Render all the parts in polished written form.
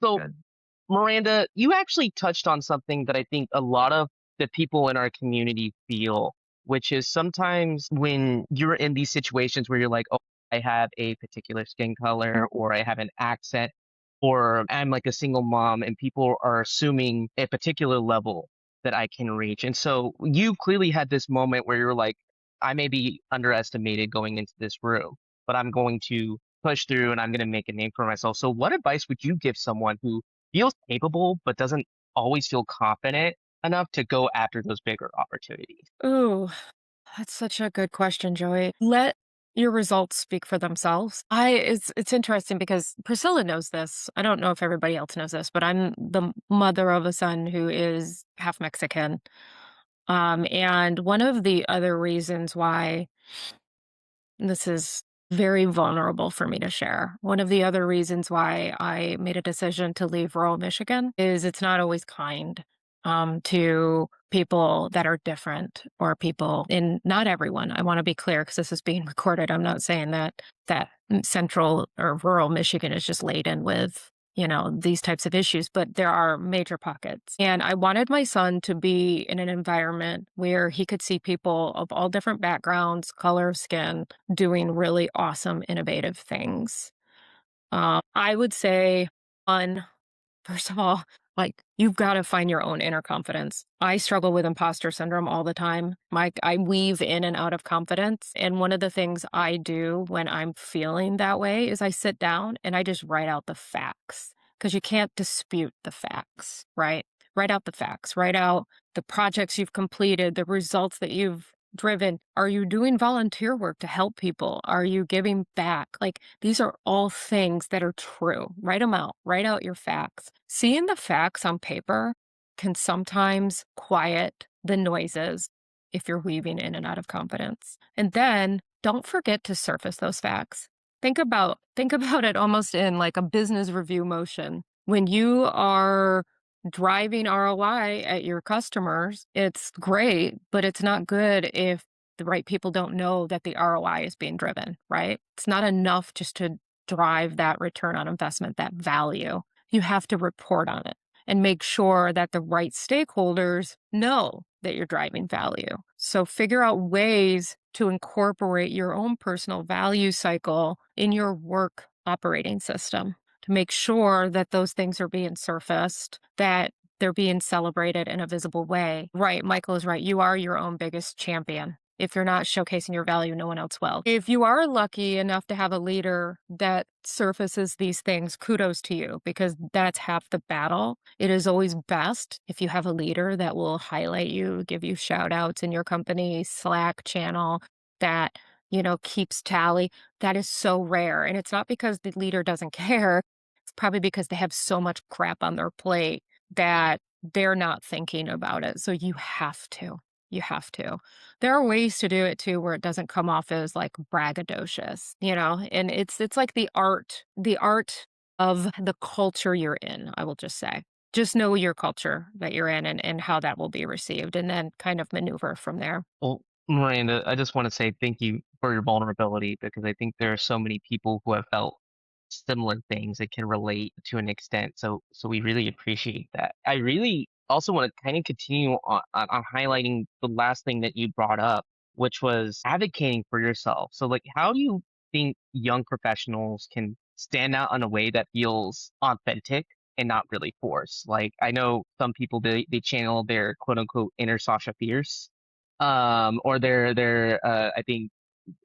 So, Good. Miranda, you actually touched on something that I think a lot of the people in our community feel, which is sometimes when you're in these situations where you're like, oh, I have a particular skin color, or I have an accent, or I'm like a single mom, and people are assuming a particular level that I can reach. And so you clearly had this moment where you're like, I may be underestimated going into this room, but I'm going to push through and I'm going to make a name for myself. So, what advice would you give someone who feels capable but doesn't always feel confident enough to go after those bigger opportunities? Ooh, that's such a good question, Joey. Let your results speak for themselves. It's interesting because Priscilla knows this. I don't know if everybody else knows this, but I'm the mother of a son who is half Mexican. And one of the other reasons why this is very vulnerable for me to share. One of the other reasons why I made a decision to leave rural Michigan is it's not always kind to people that are different or people in not everyone. I want to be clear because this is being recorded. I'm not saying that central or rural Michigan is just laden with these types of issues, but there are major pockets. And I wanted my son to be in an environment where he could see people of all different backgrounds, color of skin, doing really awesome, innovative things. I would say, on first of all, like, you've gotta find your own inner confidence. I struggle with imposter syndrome all the time. I weave in and out of confidence, and one of the things I do when I'm feeling that way is I sit down and I just write out the facts, because you can't dispute the facts, right? Write out the facts, write out the projects you've completed, the results that you've driven. Are you doing volunteer work to help people? Are you giving back? Like, these are all things that are true. Write them out. Write out your facts. Seeing the facts on paper can sometimes quiet the noises if you're weaving in and out of confidence. And then don't forget to surface those facts. Think about it almost in like a business review motion. When you are driving ROI at your customers, it's great, but it's not good if the right people don't know that the ROI is being driven, right? It's not enough just to drive that return on investment, that value. You have to report on it and make sure that the right stakeholders know that you're driving value. So figure out ways to incorporate your own personal value cycle in your work operating system to make sure that those things are being surfaced, that they're being celebrated in a visible way. Right, Michael is right. You are your own biggest champion. If you're not showcasing your value, no one else will. If you are lucky enough to have a leader that surfaces these things, kudos to you, because that's half the battle. It is always best if you have a leader that will highlight you, give you shout outs in your company Slack channel that, keeps tally. That is so rare. And it's not because the leader doesn't care. It's probably because they have so much crap on their plate that they're not thinking about it. So you have to. You have to. There are ways to do it too where it doesn't come off as like braggadocious, and it's like the art of the culture you're in, I will just say. Just know your culture that you're in and how that will be received and then kind of maneuver from there. Well, Miranda, I just want to say thank you for your vulnerability because I think there are so many people who have felt similar things that can relate to an extent. So we really appreciate that. I really also want to kind of continue on highlighting the last thing that you brought up, which was advocating for yourself. So, like, how do you think young professionals can stand out in a way that feels authentic and not really forced? Like, I know some people they channel their quote unquote inner Sasha Fierce, or their I think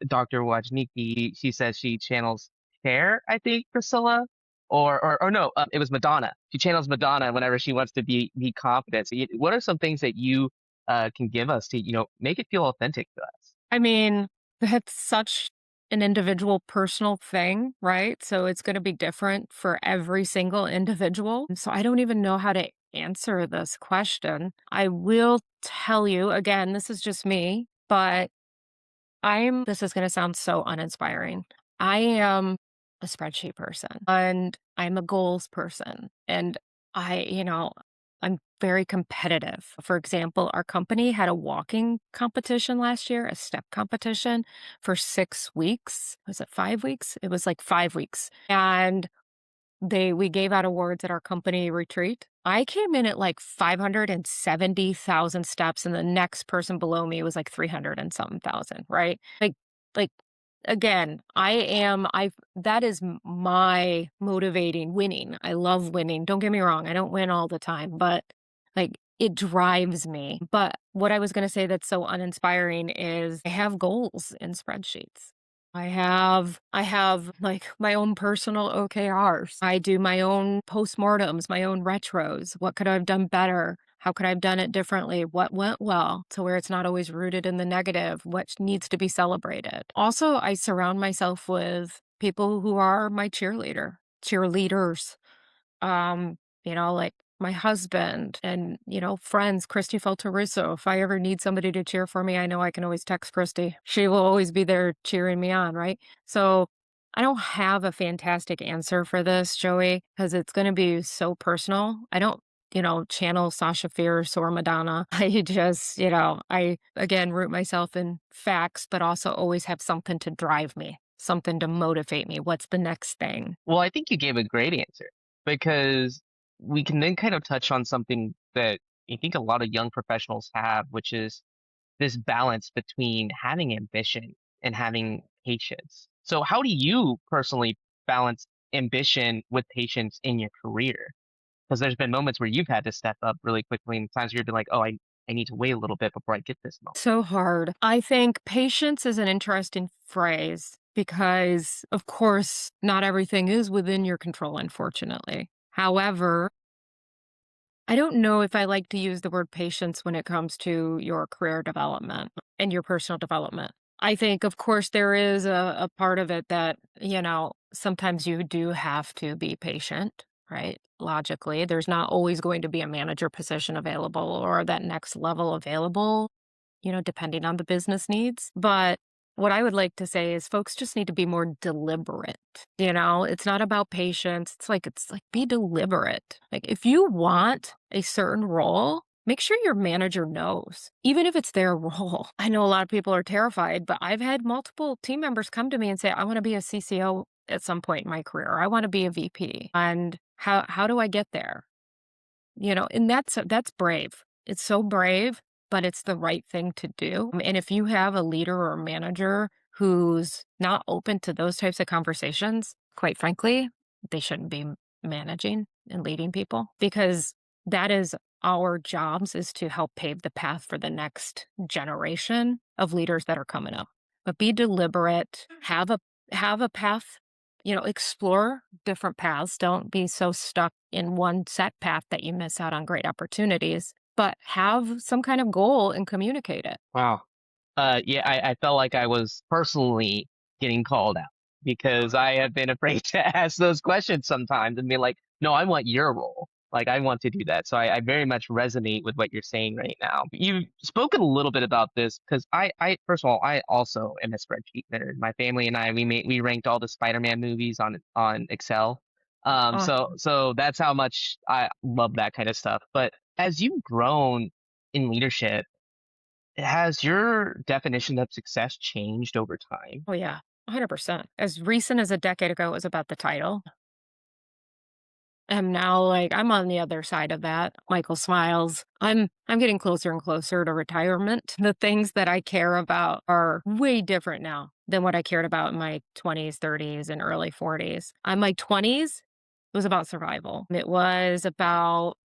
Dr. Wajniki, she says she channels Cher, I think, Priscilla, or no, it was Madonna. She channels Madonna whenever she wants to be confident. So, what are some things that you can give us to make it feel authentic to us? I mean, that's such an individual personal thing, right? So it's going to be different for every single individual. So I don't even know how to answer this question. I will tell you again, this is just me, but this is going to sound so uninspiring. I am a spreadsheet person and I'm a goals person. And I'm very competitive. For example, our company had a walking competition last year, a step competition for 6 weeks. Was it 5 weeks? It was like 5 weeks. And we gave out awards at our company retreat. I came in at like 570,000 steps, and the next person below me was like 300 and something thousand, right? Like again, that is my motivating winning. I love winning. Don't get me wrong. I don't win all the time, but like it drives me. But what I was going to say that's so uninspiring is I have goals in spreadsheets. I have like my own personal OKRs. I do my own postmortems, my own retros. What could I have done better? How could I have done it differently? What went well to where it's not always rooted in the negative? What needs to be celebrated? Also, I surround myself with people who are my cheerleaders. Like my husband and, friends, Christy Felterusso. If I ever need somebody to cheer for me, I know I can always text Christy. She will always be there cheering me on, right? So I don't have a fantastic answer for this, Joey, because it's going to be so personal. I don't, channel Sasha Fierce or Madonna. I just, I again root myself in facts, but also always have something to drive me, something to motivate me. What's the next thing? Well, I think you gave a great answer because we can then kind of touch on something that I think a lot of young professionals have, which is this balance between having ambition and having patience. So, how do you personally balance ambition with patience in your career? Because there's been moments where you've had to step up really quickly, and times where you've been like, "Oh, I need to wait a little bit before I get this moment." So hard. I think patience is an interesting phrase because, of course, not everything is within your control, unfortunately. However, I don't know if I like to use the word patience when it comes to your career development and your personal development. I think, of course, there is a part of it that, sometimes you do have to be patient, right? Logically, there's not always going to be a manager position available or that next level available, depending on the business needs. But what I would like to say is folks just need to be more deliberate. It's not about patience. It's like be deliberate. Like if you want a certain role, make sure your manager knows, even if it's their role. I know a lot of people are terrified, but I've had multiple team members come to me and say, I want to be a CCO at some point in my career. I want to be a VP. And how do I get there? And that's brave. It's so brave, but it's the right thing to do. And if you have a leader or a manager who's not open to those types of conversations, quite frankly, they shouldn't be managing and leading people because that is our jobs is to help pave the path for the next generation of leaders that are coming up. But be deliberate, have a path, explore different paths. Don't be so stuck in one set path that you miss out on great opportunities, but have some kind of goal and communicate it. Wow. Yeah, I felt like I was personally getting called out because I have been afraid to ask those questions sometimes and be like, no, I want your role. Like, I want to do that. So I very much resonate with what you're saying right now. You've spoken a little bit about this because first of all, I also am a spreadsheet nerd. My family and I, we ranked all the Spider-Man movies on Excel. Awesome. So that's how much I love that kind of stuff. But as you've grown in leadership, has your definition of success changed over time? Oh, yeah, 100%. As recent as a decade ago, it was about the title. And now, like, I'm on the other side of that. Michael smiles. I'm getting closer and closer to retirement. The things that I care about are way different now than what I cared about in my 20s, 30s, and early 40s. On my 20s, it was about survival. It was about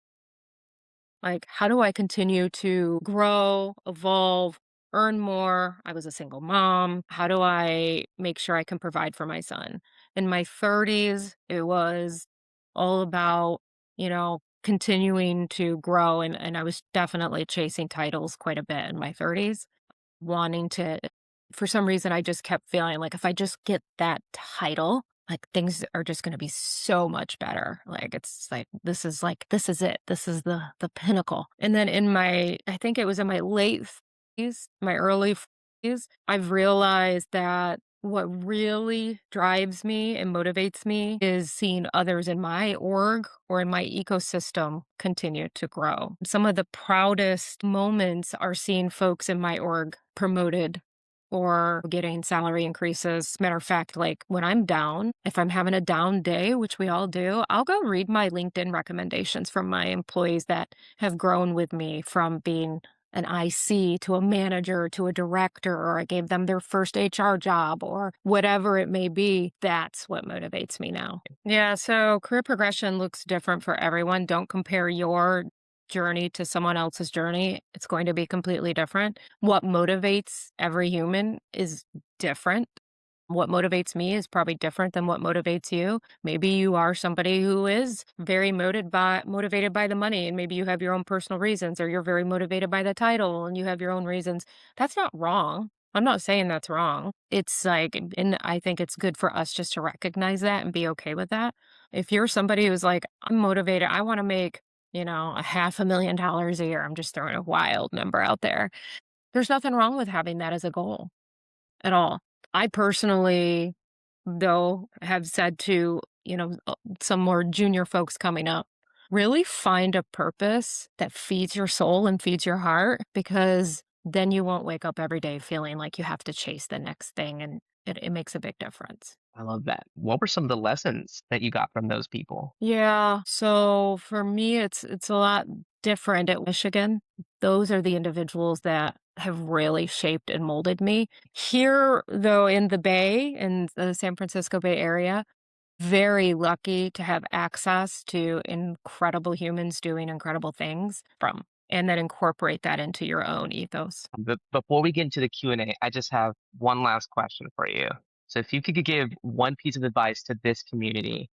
like, how do I continue to grow, evolve, earn more? I was a single mom. How do I make sure I can provide for my son? In my 30s, it was all about, continuing to grow. And I was definitely chasing titles quite a bit in my 30s, wanting to, for some reason, I just kept feeling like if I just get that title, like things are just going to be so much better. This is it. This is the pinnacle. And then I think it was in my late 30s, my early 40s, I've realized that what really drives me and motivates me is seeing others in my org or in my ecosystem continue to grow. Some of the proudest moments are seeing folks in my org promoted or getting salary increases. Matter of fact, like when I'm down, if I'm having a down day, which we all do, I'll go read my LinkedIn recommendations from my employees that have grown with me from being an IC to a manager to a director, or I gave them their first HR job or whatever it may be. That's what motivates me now. Yeah, so career progression looks different for everyone. Don't compare your journey to someone else's journey. It's going to be completely different. What motivates every human is different. What motivates me is probably different than what motivates you. Maybe you are somebody who is very motivated by the money, and maybe you have your own personal reasons, or you're very motivated by the title and you have your own reasons. That's not wrong. I'm not saying that's wrong. It's like, and I think it's good for us just to recognize that and be okay with that. If you're somebody who's like, I'm motivated, I want to make, a $500,000 a year. I'm just throwing a wild number out there. There's nothing wrong with having that as a goal at all. I personally, though, have said to, some more junior folks coming up, really find a purpose that feeds your soul and feeds your heart, because then you won't wake up every day feeling like you have to chase the next thing. And it makes a big difference. I love that. What were some of the lessons that you got from those people? Yeah, so for me, it's a lot different at Michigan. Those are the individuals that have really shaped and molded me. Here, though, in the Bay, in the San Francisco Bay Area, very lucky to have access to incredible humans doing incredible things from, and then incorporate that into your own ethos. But before we get into the Q&A, I just have one last question for you. So if you could give one piece of advice to this community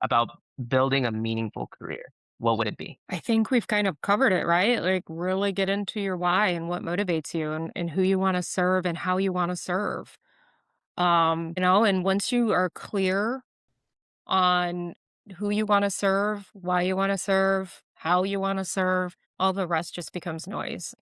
about building a meaningful career, what would it be? I think we've kind of covered it, right? Like, really get into your why and what motivates you, and who you want to serve and how you want to serve. And once you are clear on who you want to serve, why you want to serve, how you want to serve, all the rest just becomes noise.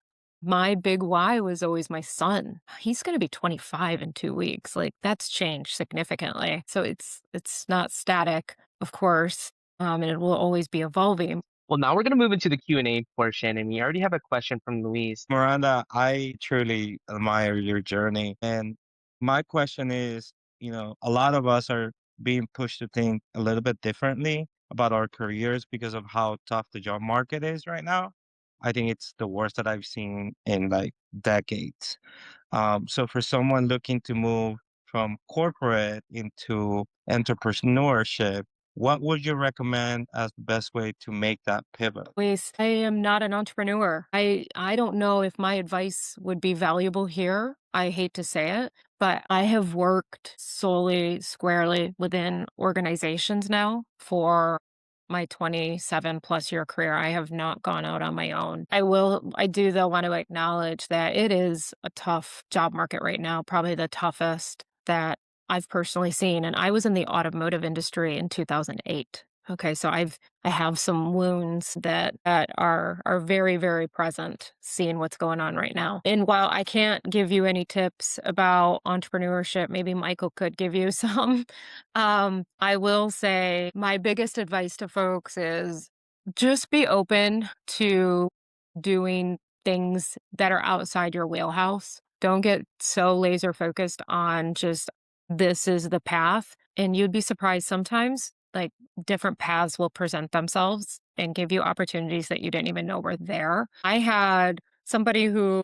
My big why was always my son. He's going to be 25 in 2 weeks. Like, that's changed significantly. So it's not static, of course, and it will always be evolving. Well, now we're going to move into the Q&A portion, and we already have a question from Luis. Miranda, I truly admire your journey. And my question is, a lot of us are being pushed to think a little bit differently about our careers because of how tough the job market is right now. I think it's the worst that I've seen in like decades. So for someone looking to move from corporate into entrepreneurship, what would you recommend as the best way to make that pivot? Ways. I am not an entrepreneur. I don't know if my advice would be valuable here. I hate to say it, but I have worked solely squarely within organizations now for my 27 plus year career. I have not gone out on my own. I do though want to acknowledge that it is a tough job market right now, probably the toughest that I've personally seen. And I was in the automotive industry in 2008. Okay, so I have some wounds that are very, very present seeing what's going on right now. And while I can't give you any tips about entrepreneurship, maybe Michael could give you some. I will say my biggest advice to folks is just be open to doing things that are outside your wheelhouse. Don't get so laser focused on just this is the path. And you'd be surprised sometimes, like, different paths will present themselves and give you opportunities that you didn't even know were there. I had somebody who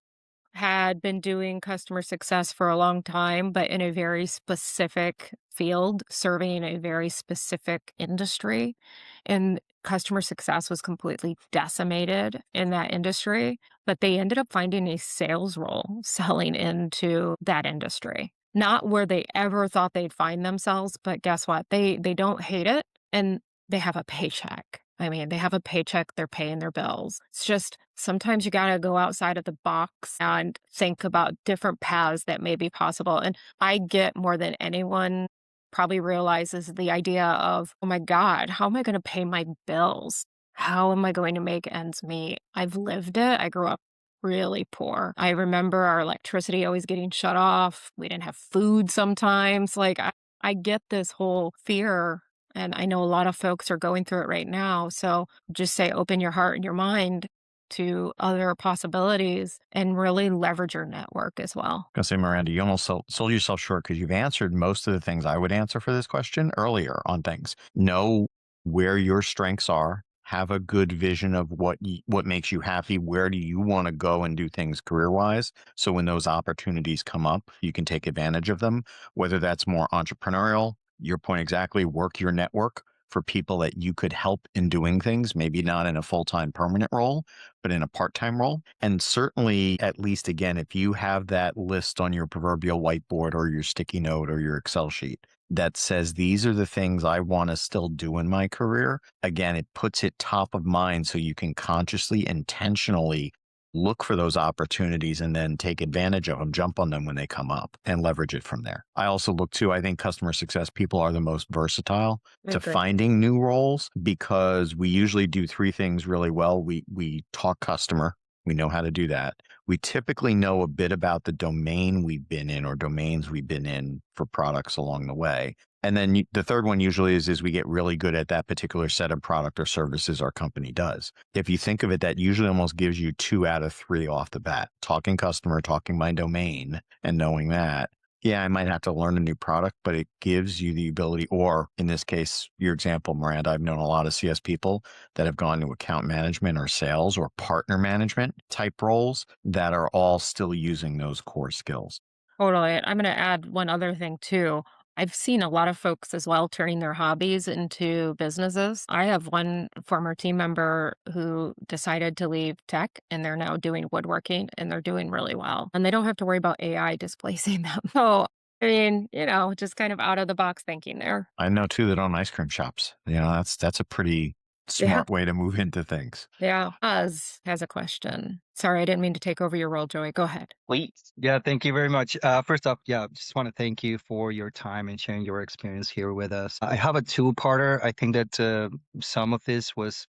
had been doing customer success for a long time, but in a very specific field, serving a very specific industry. And customer success was completely decimated in that industry, but they ended up finding a sales role selling into that industry. Not where they ever thought they'd find themselves, but guess what? They don't hate it, and they have a paycheck. I mean, they have a paycheck, they're paying their bills. It's just sometimes you gotta go outside of the box and think about different paths that may be possible. And I get more than anyone probably realizes the idea of, oh my God, how am I gonna pay my bills? How am I going to make ends meet? I've lived it. I grew up really poor. I remember our electricity always getting shut off. We didn't have food sometimes. Like, I get this whole fear, and I know a lot of folks are going through it right now. So just say, open your heart and your mind. to other possibilities and really leverage your network as well. Gonna say, Miranda, you almost sold yourself short because you've answered most of the things I would answer for this question earlier on things. Know where your strengths are. Have a good vision of what makes you happy. Where do you want to go and do things career wise? So when those opportunities come up, you can take advantage of them. Whether that's more entrepreneurial, your point exactly. Work your network for people that you could help in doing things. Maybe not in a full time permanent role, but in a part time role. And certainly, at least again, if you have that list on your proverbial whiteboard or your sticky note or your Excel sheet that says, these are the things I want to still do in my career, again, it puts it top of mind so you can consciously, intentionally look for those opportunities and then take advantage of them, jump on them when they come up and leverage it from there. I also look to, I think customer success people are the most versatile I to agree. finding new roles because we usually do three things really well. We talk customer. We know how to do that. We typically know a bit about the domain we've been in or domains we've been in for products along the way. And then the third one usually is we get really good at that particular set of product or services our company does. If you think of it, that usually almost gives you 2 out of 3 off the bat. Talking customer, talking my domain, and knowing that. Yeah, I might have to learn a new product, but it gives you the ability, or in this case, your example, Miranda, I've known a lot of CS people that have gone to account management or sales or partner management type roles that are all still using those core skills. Totally. I'm going to add one other thing too. I've seen a lot of folks as well turning their hobbies into businesses. I have one former team member who decided to leave tech and they're now doing woodworking and they're doing really well. And they don't have to worry about AI displacing them. So, I mean, just kind of out of the box thinking there. I know too that own ice cream shops. That's a pretty Yeah. smart way to move into things. Yeah. Oz has a question. Sorry, I didn't mean to take over your role, Joey. Go ahead. Please. Yeah, thank you very much. First off, yeah, just want to thank you for your time and sharing your experience here with us. I have a two-parter. I think that some of this was,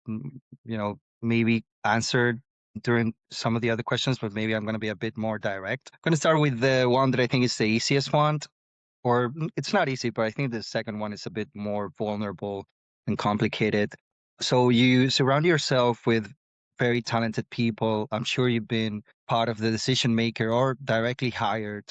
maybe answered during some of the other questions, but maybe I'm going to be a bit more direct. I'm going to start with the one that I think is the easiest one, or it's not easy, but I think the second one is a bit more vulnerable and complicated. So you surround yourself with very talented people. I'm sure you've been part of the decision maker or directly hired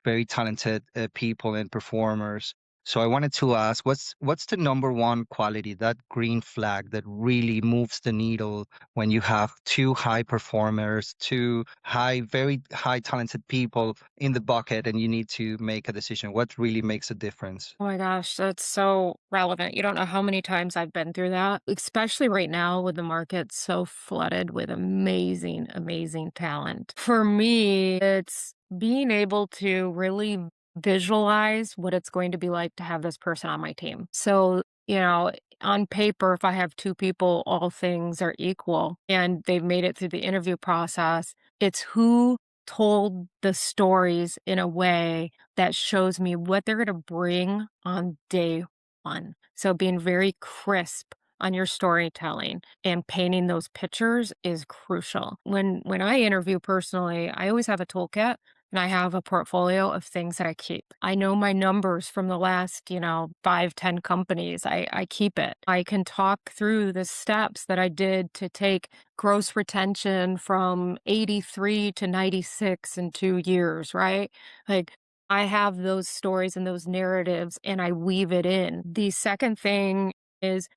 very talented people and performers. So I wanted to ask, what's the number one quality, that green flag that really moves the needle when you have two high performers, two very high talented people in the bucket and you need to make a decision? What really makes a difference? Oh my gosh, that's so relevant. You don't know how many times I've been through that, especially right now with the market so flooded with amazing, amazing talent. For me, it's being able to really visualize what it's going to be like to have this person on my team. So, on paper, if I have two people, all things are equal and they've made it through the interview process, it's who told the stories in a way that shows me what they're gonna bring on day one. So being very crisp on your storytelling and painting those pictures is crucial. When I interview personally, I always have a toolkit and I have a portfolio of things that I keep. I know my numbers from the last, 5, 10 companies. I keep it. I can talk through the steps that I did to take gross retention from 83 to 96 in 2 years, right? Like I have those stories and those narratives and I weave it in. The second thing is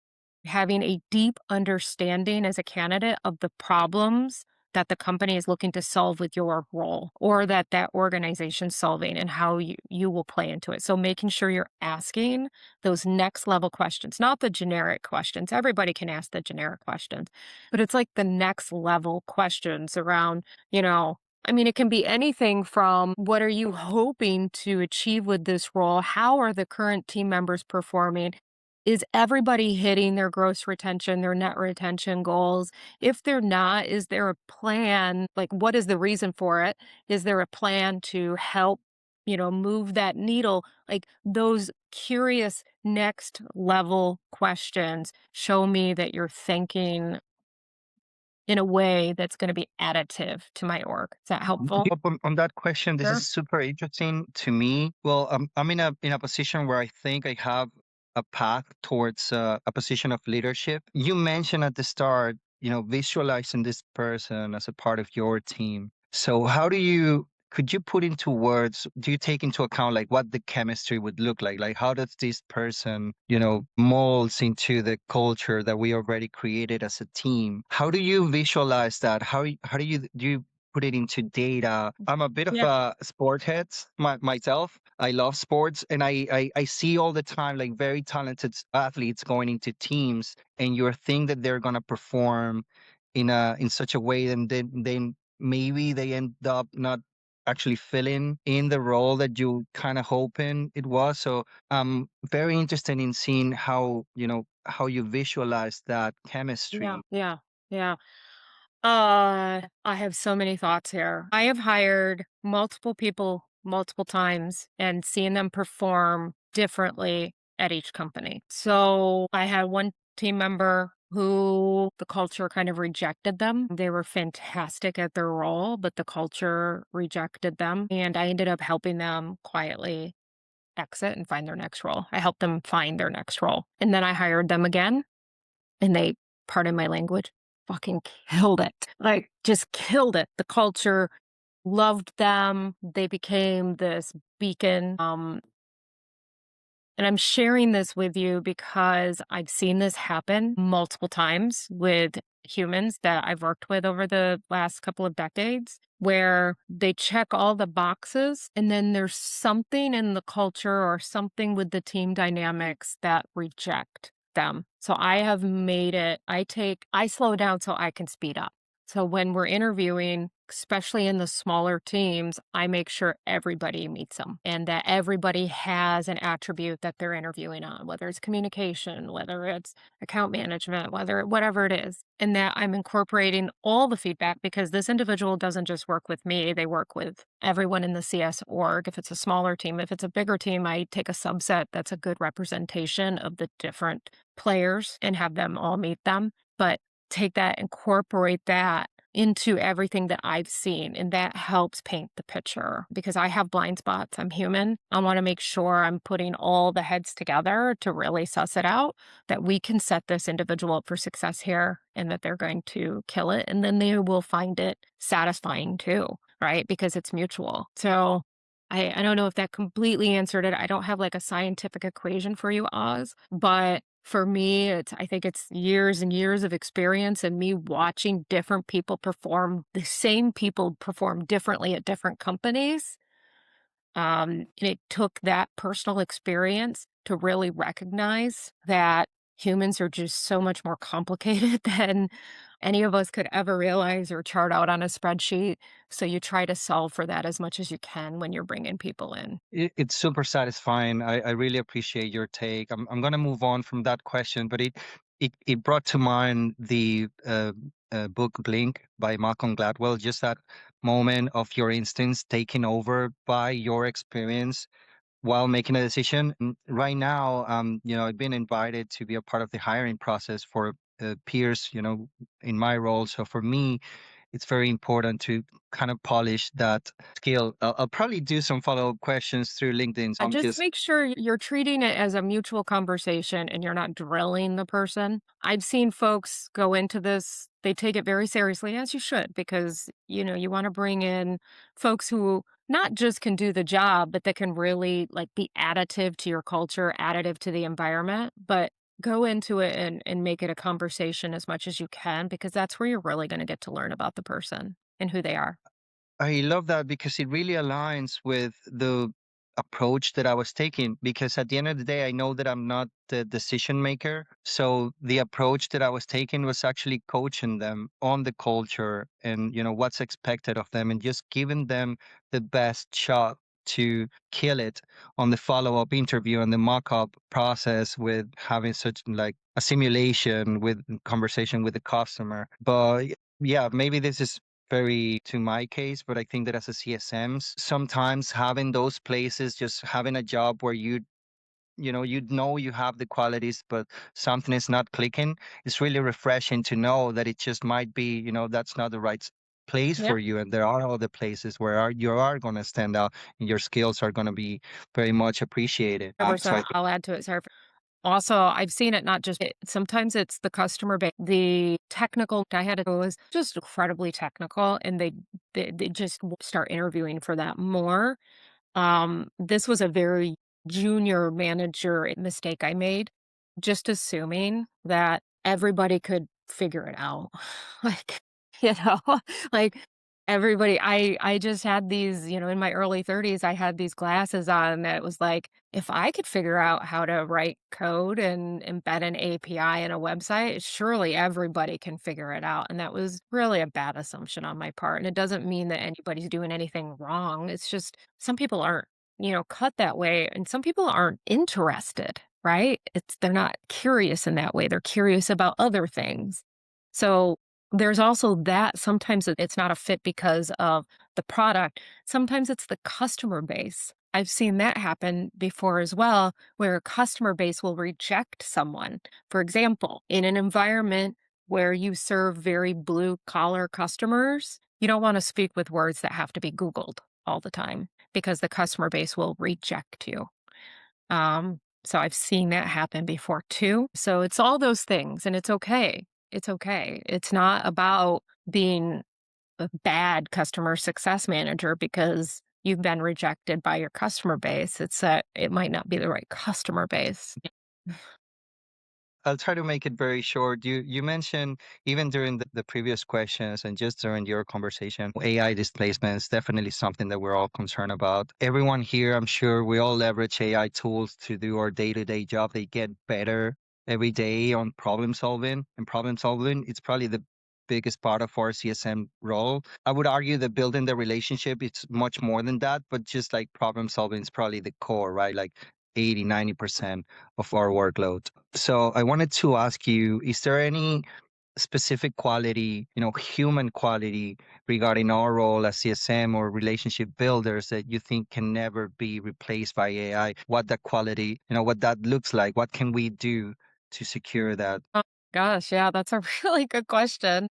having a deep understanding as a candidate of the problems that the company is looking to solve with your role or that organization's solving and how you will play into it. So making sure you're asking those next level questions, not the generic questions. Everybody can ask the generic questions, but it's like the next level questions around, it can be anything from what are you hoping to achieve with this role? How are the current team members performing? Is everybody hitting their gross retention, their net retention goals? If they're not, is there a plan? Like, what is the reason for it? Is there a plan to help, move that needle? Like, those curious next level questions show me that you're thinking in a way that's going to be additive to my org. Is that helpful? On that question, this Sure. is super interesting to me. Well, I'm in a position where I think I have a path towards a position of leadership. You mentioned at the start visualizing this person as a part of your team. So could you put into words, do you take into account like what the chemistry would look like? Like how does this person, molds into the culture that we already created as a team? How do you visualize that? How do you put it into data? I'm a bit of Yeah. a sport head myself. I love sports, and I see all the time like very talented athletes going into teams, and you think that they're gonna perform in such a way, and then maybe they end up not actually filling in the role that you kind of hoping it was. So I'm very interested in seeing how you visualize that Yeah. chemistry. Yeah. Yeah. I have so many thoughts here. I have hired multiple people multiple times and seen them perform differently at each company. So I had one team member who the culture kind of rejected them. They were fantastic at their role, but the culture rejected them. And I ended up helping them quietly exit and find their next role. I helped them find their next role. And then I hired them again and they, pardon my language, fucking killed it. Like, just killed it. The culture loved them. They became this beacon. And I'm sharing this with you because I've seen this happen multiple times with humans that I've worked with over the last couple of decades, where they check all the boxes and then there's something in the culture or something with the team dynamics that reject them. So I have made it, I slow down so I can speed up. So when we're interviewing, especially in the smaller teams, I make sure everybody meets them and that everybody has an attribute that they're interviewing on, whether it's communication, whether it's account management, whatever it is, and that I'm incorporating all the feedback because this individual doesn't just work with me, they work with everyone in the CS org. If it's a smaller team, if it's a bigger team, I take a subset that's a good representation of the different players and have them all meet them. But take that, incorporate that into everything that I've seen. And that helps paint the picture because I have blind spots. I'm human. I want to make sure I'm putting all the heads together to really suss it out that we can set this individual up for success here and that they're going to kill it. And then they will find it satisfying too, right? Because it's mutual. So I don't know if that completely answered it. I don't have like a scientific equation for you, Oz, but for me, I think it's years and years of experience and me watching different people perform, the same people perform differently at different companies. And it took that personal experience to really recognize that humans are just so much more complicated than any of us could ever realize or chart out on a spreadsheet. So you try to solve for that as much as you can when you're bringing people in. It's super satisfying. I really appreciate your take. I'm going to move on from that question, but it brought to mind the book Blink by Malcolm Gladwell. Just that moment of your instance taking over by your experience while making a decision. And right now, I've been invited to be a part of the hiring process for peers, in my role. So for me, it's very important to kind of polish that skill. I'll probably do some follow-up questions through LinkedIn. So I'm Just just make sure you're treating it as a mutual conversation and you're not drilling the person. I've seen folks go into this, they take it very seriously, as you should, because, you want to bring in folks who not just can do the job, but that can really like be additive to your culture, additive to the environment, but go into it and make it a conversation as much as you can, because that's where you're really going to get to learn about the person and who they are. I love that because it really aligns with the approach that I was taking. Because at the end of the day, I know that I'm not the decision maker. So the approach that I was taking was actually coaching them on the culture and, what's expected of them and just giving them the best shot to kill it on the follow-up interview and the mock-up process with having such like a simulation with conversation with the customer. But yeah, maybe this is very to my case, but I think that as a CSMs, sometimes having those places, just having a job where you have the qualities, but something is not clicking, it's really refreshing to know that it just might be, that's not the right place Yeah. for you. And there are other places where you are going to stand out and your skills are going to be very much appreciated. So 100%. I'll add to it. Sorry. Also, I've seen it not just sometimes it's the customer base, the technical. I had it was just incredibly technical, and they just start interviewing for that more. This was a very junior manager mistake I made, just assuming that everybody could figure it out. Like, you know, like everybody I just had these, in my early 30s, I had these glasses on that was like, if I could figure out how to write code and embed an API in a website, surely everybody can figure it out. And that was really a bad assumption on my part. And it doesn't mean that anybody's doing anything wrong. It's just some people aren't, cut that way. And some people aren't interested, right? They're not curious in that way. They're curious about other things. So there's also that sometimes it's not a fit because of the product. Sometimes it's the customer base. I've seen that happen before as well, where a customer base will reject someone. For example, in an environment where you serve very blue collar customers, you don't want to speak with words that have to be Googled all the time because the customer base will reject you. So I've seen that happen before too. So it's all those things and it's okay. It's okay. It's not about being a bad customer success manager because you've been rejected by your customer base. It's that it might not be the right customer base. I'll try to make it very short. You mentioned even during the previous questions and just during your conversation, AI displacement is definitely something that we're all concerned about. Everyone here, I'm sure we all leverage AI tools to do our day-to-day job. They get better every day on problem solving, and problem solving it's probably the biggest part of our CSM role. I would argue that building the relationship it's much more than that, but just like problem solving is probably the core, right? Like 80, 90% of our workload. So I wanted to ask you, is there any specific quality, human quality regarding our role as CSM or relationship builders that you think can never be replaced by AI? What that quality, what that looks like? What can we do to secure that? Oh, gosh, yeah, that's a really good question.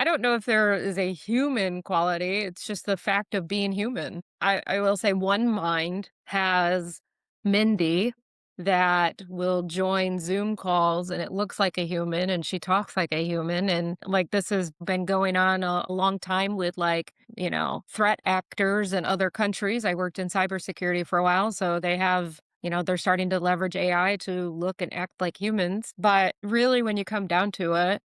I don't know if there is a human quality. It's just the fact of being human. I will say one mind has Mindy that will join Zoom calls and it looks like a human and she talks like a human. And like this has been going on a long time with like, threat actors in other countries. I worked in cybersecurity for a while. So they have they're starting to leverage AI to look and act like humans. But really, when you come down to it,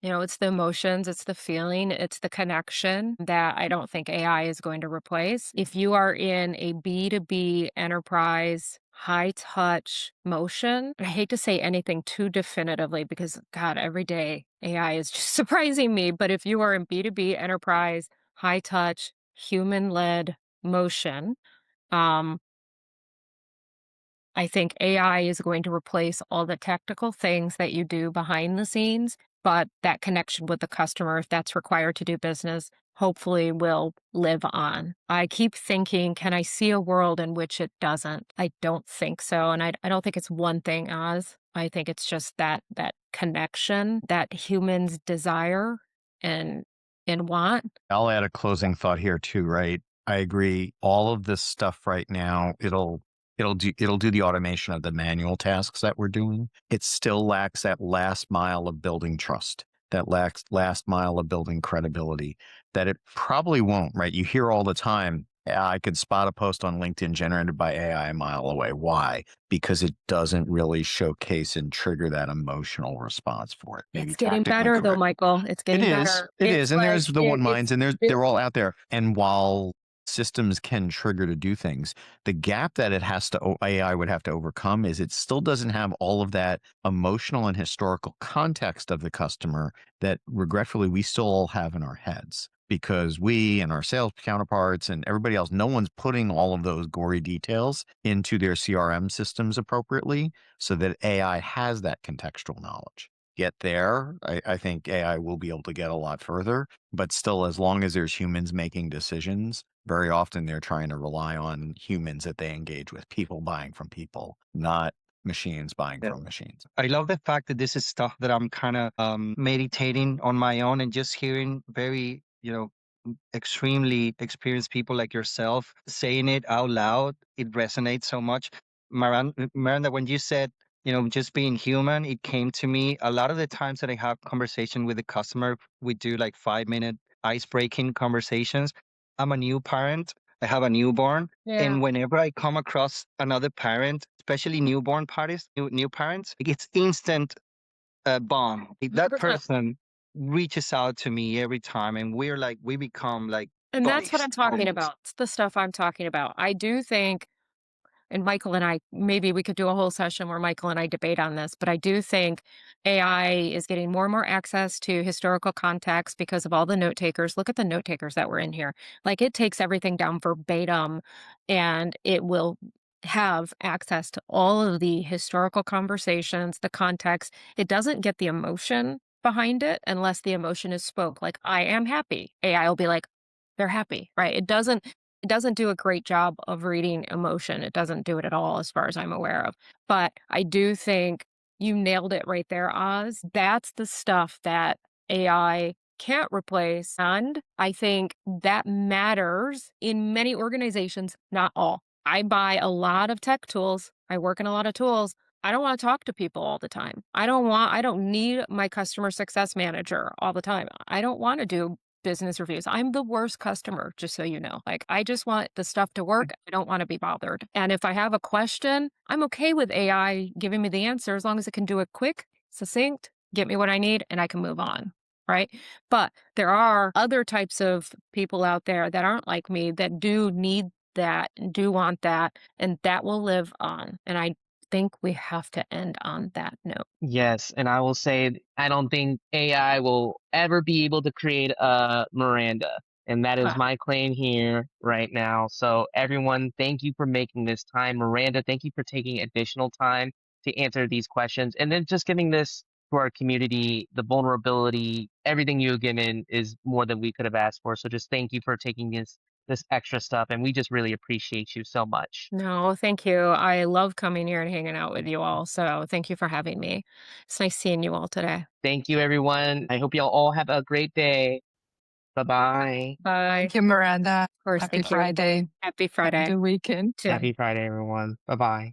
it's the emotions, it's the feeling, it's the connection that I don't think AI is going to replace. If you are in a B2B enterprise, high touch motion, I hate to say anything too definitively because, God, every day AI is just surprising me. But if you are in B2B enterprise, high touch, human led motion, um, I think AI is going to replace all the technical things that you do behind the scenes, but that connection with the customer, if that's required to do business, hopefully will live on. I keep thinking, can I see a world in which it doesn't? I don't think so. And I don't think it's one thing, Oz. I think it's just that connection that humans desire and want. I'll add a closing thought here too, right? I agree. All of this stuff right now, it'll do the automation of the manual tasks that we're doing. It still lacks that last mile of building trust, that last mile of building credibility that it probably won't, right? You hear all the time, "Yeah, I could spot a post on LinkedIn generated by AI a mile away." Why? Because it doesn't really showcase and trigger that emotional response for it. Maybe It's getting tactically better though, correct. Michael. It's It getting is. better. It It's is. And like there's the one minds it's and it, they're all out there. And while systems can trigger to do things, the gap that AI would have to overcome is it still doesn't have all of that emotional and historical context of the customer that regretfully we still all have in our heads because we and our sales counterparts and everybody else, no one's putting all of those gory details into their CRM systems appropriately so that AI has that contextual knowledge. Get there, I think AI will be able to get a lot further, but still, as long as there's humans making decisions, very often they're trying to rely on humans that they engage with, people buying from people, not machines buying Yeah. from machines. I love the fact that this is stuff that I'm kind of meditating on my own and just hearing very, extremely experienced people like yourself saying it out loud. It resonates so much. Miranda, when you said, just being human, it came to me a lot of the times that I have conversation with the customer, we do like 5 minute ice breaking conversations. I'm a new parent. I have a newborn. Yeah. And whenever I come across another parent, especially newborn parents, new parents, it's instant bond. That 100%. person reaches out to me every time, and we become like And that's what buddies I'm talking almost. about. It's the stuff I'm talking about. I do think, and Michael and I, maybe we could do a whole session where Michael and I debate on this, but I do think AI is getting more and more access to historical context because of all the note takers. Look at the note takers that were in here. Like it takes everything down verbatim and it will have access to all of the historical conversations, the context. It doesn't get the emotion behind it unless the emotion is spoke. Like, I am happy. AI will be like, they're happy, right? It doesn't do a great job of reading emotion. It doesn't do it at all as far as I'm aware of. But I do think you nailed it right there, Oz. That's the stuff that AI can't replace. And I think that matters in many organizations, not all. I buy a lot of tech tools. I work in a lot of tools. I don't want to talk to people all the time. I don't need my customer success manager all the time. I don't want to do business reviews. I'm the worst customer, just so you know. Like, I just want the stuff to work. I don't want to be bothered. And if I have a question, I'm okay with AI giving me the answer as long as it can do it quick, succinct, get me what I need, and I can move on. Right. But there are other types of people out there that aren't like me that do need that and do want that, and that will live on. And I think we have to end on that note. Yes, and I will say I don't think AI will ever be able to create a Miranda, and that is Ah, my claim here right now. So everyone, thank you for making this time. Miranda, thank you for taking additional time to answer these questions, and then just giving this to our community, the vulnerability, everything you've given is more than we could have asked for. So just thank you for taking this extra stuff, and we just really appreciate you so much. no, thank you. I love coming here and hanging out with you all. So thank you for having me. It's nice seeing you all today. Thank you, everyone. I hope y'all all have a great day. Bye bye. Bye. Thank you, Miranda. Of course, Happy thank you. Friday. Happy Have a Friday. good weekend. Too. Happy Friday, everyone. Bye bye.